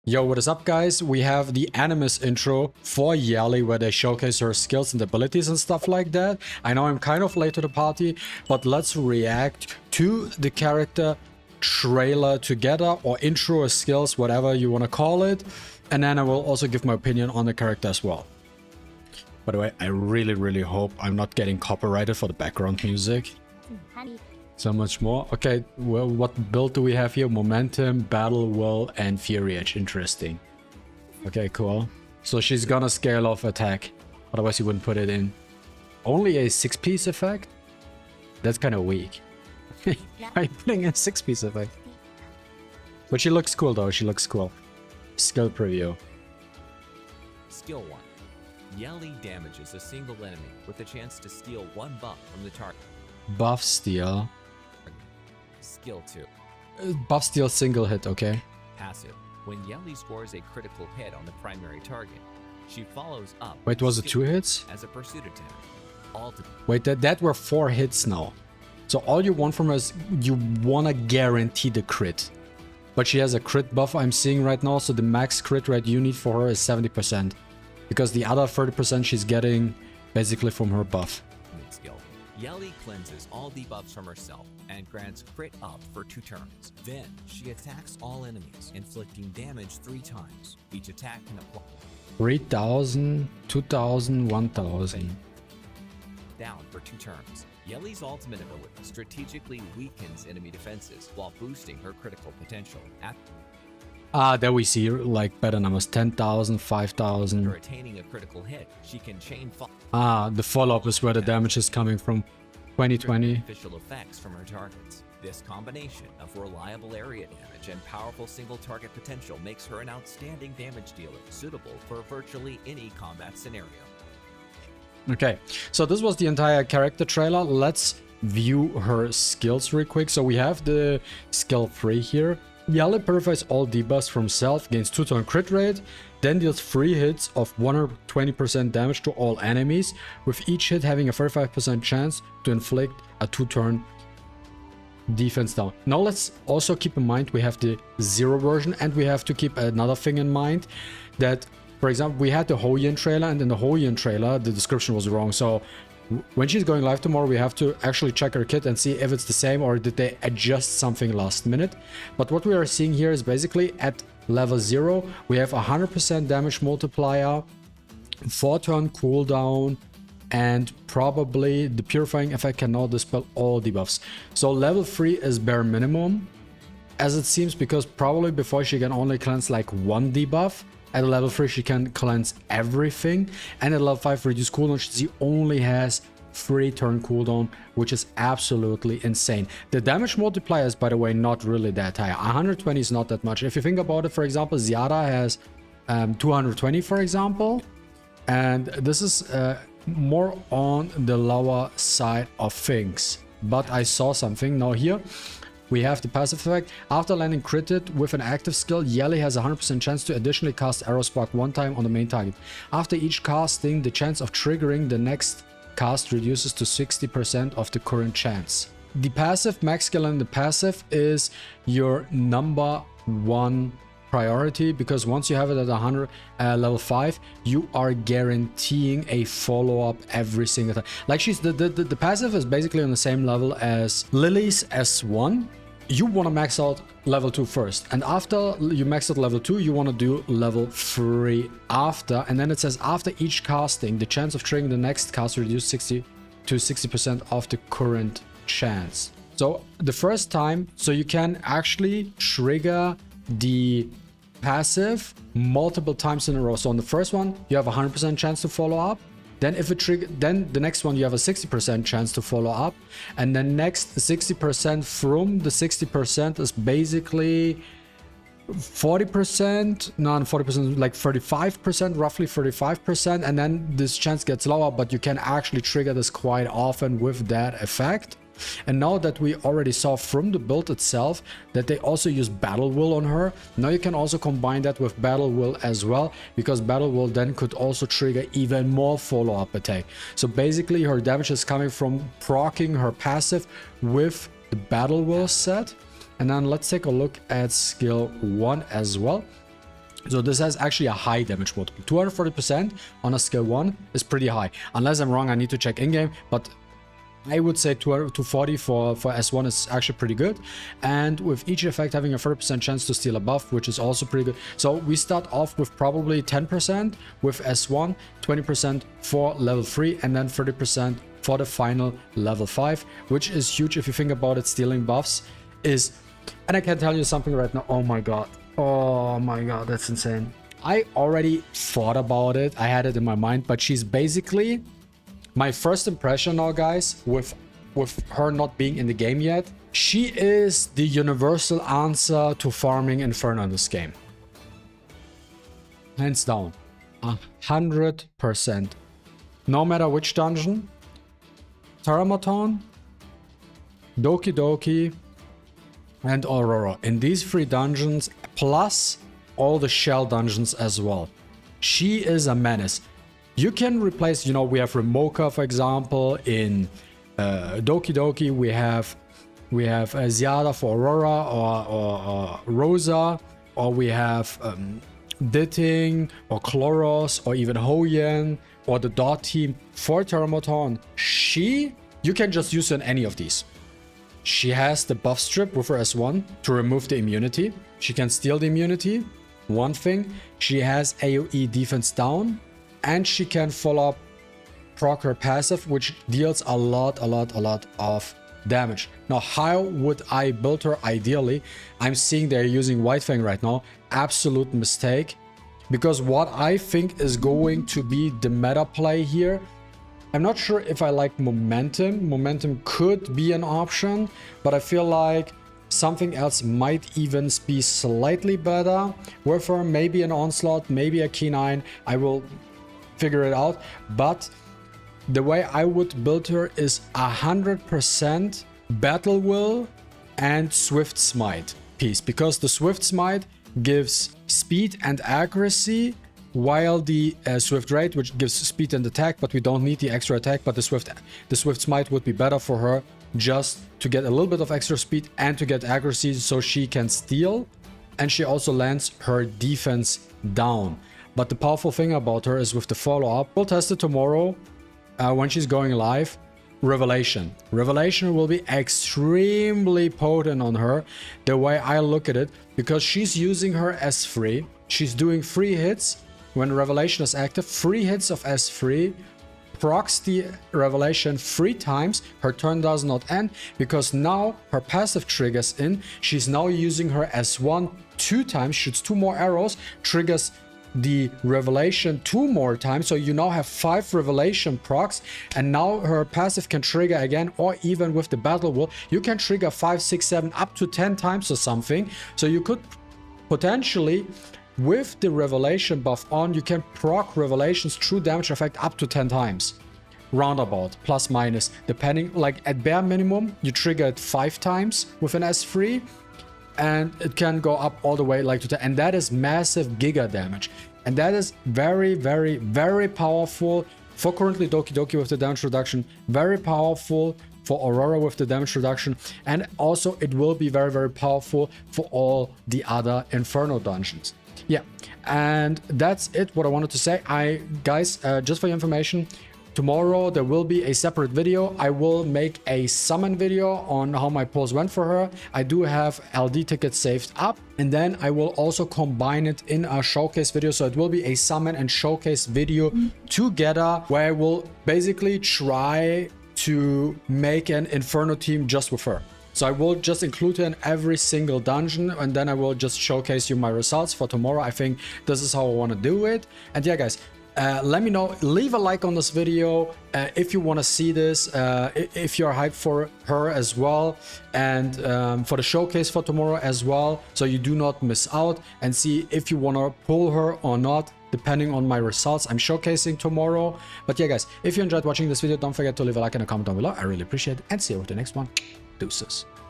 Yo, what is up, guys? We have the Animus intro for Yeli, where they showcase her skills and abilities and stuff like that. I know I'm kind of late to the party, but let's react to the character trailer together, or intro or skills, whatever you want to call it. And then I will also give my opinion on the character as well. By the way, I really hope I'm not getting copyrighted for the background music. So much more. Okay, well, what build do we have here? Momentum, Battle Will, and Fury Edge. Interesting. Okay, cool. So she's gonna scale off attack. Otherwise you wouldn't put it in. Only a 6-piece effect? That's kind of weak. I'm putting a 6-piece effect. But she looks cool though, she looks cool. Skill preview. Skill 1. Yeli damages a single enemy with the chance to steal one buff from the target. Buff steal. Skill 2. Buff steal single hit, okay. Passive. When Yeli scores a critical hit on the primary target, she follows up. Wait, was it 2 hits? As a pursuit attack. Wait, that were 4 hits now. So all you want from her is you wanna guarantee the crit. But she has a crit buff I'm seeing right now, so the max crit rate you need for her is 70%. Because the other 30% she's getting basically from her buff. Skill. Yeli cleanses all debuffs from herself and grants crit up for 2 turns. Then she attacks all enemies, inflicting damage 3 times. Each attack can apply 3,000, 2,000, 1,000. down for 2 turns. Yeli's ultimate ability strategically weakens enemy defenses while boosting her critical potential. There we see like better numbers. 10,000, 5,000. After attaining a critical hit, she can chain the follow-up is where the damage is coming from. 2020. beneficial effects from her targets. This combination of reliable area damage and powerful single target potential makes her an outstanding damage dealer, suitable for virtually any combat scenario. Okay, so this was the entire character trailer. Let's view her skills real quick. So we have the skill 3 here. Yeli purifies all debuffs from self, gains 2-turn crit rate, then deals 3 hits of 120% damage to all enemies, with each hit having a 35% chance to inflict a 2-turn defense down. Now let's also keep in mind we have the 0 version, and we have to keep another thing in mind, that for example we had the Hoyin trailer, and in the Hoyin trailer the description was wrong. So when she's going live tomorrow, we have to actually check her kit and see if it's the same or did they adjust something last minute. But what we are seeing here is basically at level 0 we have 100% damage multiplier, 4-turn cooldown, and probably the purifying effect can now dispel all debuffs. So level 3 is bare minimum, as it seems, because probably before she can only cleanse like 1 debuff. At level 3 she can cleanse everything, and at level 5 reduce cooldown she only has 3-turn cooldown, which is absolutely insane. The damage multiplier is, by the way, not really that high. 120 is not that much. If you think about it, for example, Ziada has 220, for example, and this is more on the lower side of things. But I saw something now here. We have the passive effect. After landing critted with an active skill, Yeli has a 100% chance to additionally cast Arrow Spark 1 time on the main target. After each casting, the chance of triggering the next cast reduces to 60% of the current chance. The passive max skill in the passive is your number 1 priority, because once you have it at 100 level 5 you are guaranteeing a follow-up every single time. Like the passive is basically on the same level as Lily's S1. You want to max out level 2 first, and after you max out level 2 you want to do level 3 after, and then it says after each casting the chance of triggering the next cast reduced 60% of the current chance. So the first time, so you can actually trigger the passive multiple times in a row. So on the first one you have a 100% chance to follow up, then if it trigger, then the next one you have a 60% chance to follow up, and then next 60% from the 60% is basically 40%, not 40%, like 35%, roughly 35%, and then this chance gets lower, but you can actually trigger this quite often with that effect. And now that we already saw from the build itself that they also use Battle Will on her, now you can also combine that with Battle Will as well, because Battle Will then could also trigger even more follow-up attack. So basically her damage is coming from proccing her passive with the Battle Will set. And then let's take a look at skill 1 as well. So this has actually a high damage multiple. 240% on a skill 1 is pretty high. Unless I'm wrong, I need to check in-game, but I would say 240 for S1 is actually pretty good. And with each effect having a 30% chance to steal a buff, which is also pretty good. So we start off with probably 10% with S1, 20% for level 3, and then 30% for the final level 5, which is huge if you think about it. Stealing buffs is... And I can tell you something right now. Oh my god. Oh my god, that's insane. I already thought about it. I had it in my mind, but she's basically... My first impression now, guys, with her not being in the game yet, she is the universal answer to farming Inferno in this game. Hands down. 100%. No matter which dungeon, Teramaton, Doki Doki, and Aurora. In these 3 dungeons, plus all the shell dungeons as well. She is a menace. You can replace, you know, we have Remoka, for example, in Doki Doki. We have Ziada for Aurora or Rosa, or we have Ditting or Chloros or even Hoyen or the Dot team for Teramaton. You can just use her in any of these. She has the buff strip with her S1 to remove the immunity. She can steal the immunity. One thing, she has AoE defense down. And she can follow up proc her passive, which deals a lot of damage. Now, how would I build her ideally? I'm seeing they're using White Fang right now. Absolute mistake. Because what I think is going to be the meta play here, I'm not sure if I like Momentum. Momentum could be an option, but I feel like something else might even be slightly better. With her, maybe an Onslaught, maybe a Key9. I will figure it out, but the way I would build her is 100% Battle Will and Swift Smite piece, because the Swift Smite gives speed and accuracy, while the Swift Raid, which gives speed and attack, but we don't need the extra attack. But the Swift Smite would be better for her, just to get a little bit of extra speed and to get accuracy, so she can steal, and she also lands her defense down. But the powerful thing about her is with the follow-up, we'll test it tomorrow when she's going live. Revelation. Revelation will be extremely potent on her, the way I look at it, because she's using her S3. She's doing 3 hits when Revelation is active, 3 hits of S3, procs the Revelation 3 times. Her turn does not end because now her passive triggers in. She's now using her S1 2 times, shoots 2 more arrows, triggers the Revelation 2 more times, so you now have 5 Revelation procs, and now her passive can trigger again, or even with the Battle Will, you can trigger 5, 6, 7, up to 10 times or something. So you could potentially, with the Revelation buff on, you can proc Revelation's true damage effect up to 10 times. Roundabout, plus minus, depending, like at bare minimum, you trigger it 5 times with an S3, and it can go up all the way like to 10, and that is massive giga damage. And that is very, very, very powerful for currently Doki Doki with the damage reduction, very powerful for Aurora with the damage reduction, and also it will be very, very powerful for all the other Inferno dungeons. Yeah, and that's it, what I wanted to say. Guys, just for your information, tomorrow there will be a separate video. I will make a summon video on how my pulls went for her. I do have LD tickets saved up, and then I will also combine it in a showcase video. So it will be a summon and showcase video together, where I will basically try to make an Inferno team just with her. So I will just include her in every single dungeon, and then I will just showcase you my results for tomorrow. I think this is how I want to do it. And yeah, guys, let me know, leave a like on this video if you want to see this, if you're hyped for her as well, and for the showcase for tomorrow as well, so you do not miss out, and see if you want to pull her or not, depending on my results I'm showcasing tomorrow. But yeah, guys, if you enjoyed watching this video, don't forget to leave a like and a comment down below. I really appreciate it, and see you with the next one. Deuces.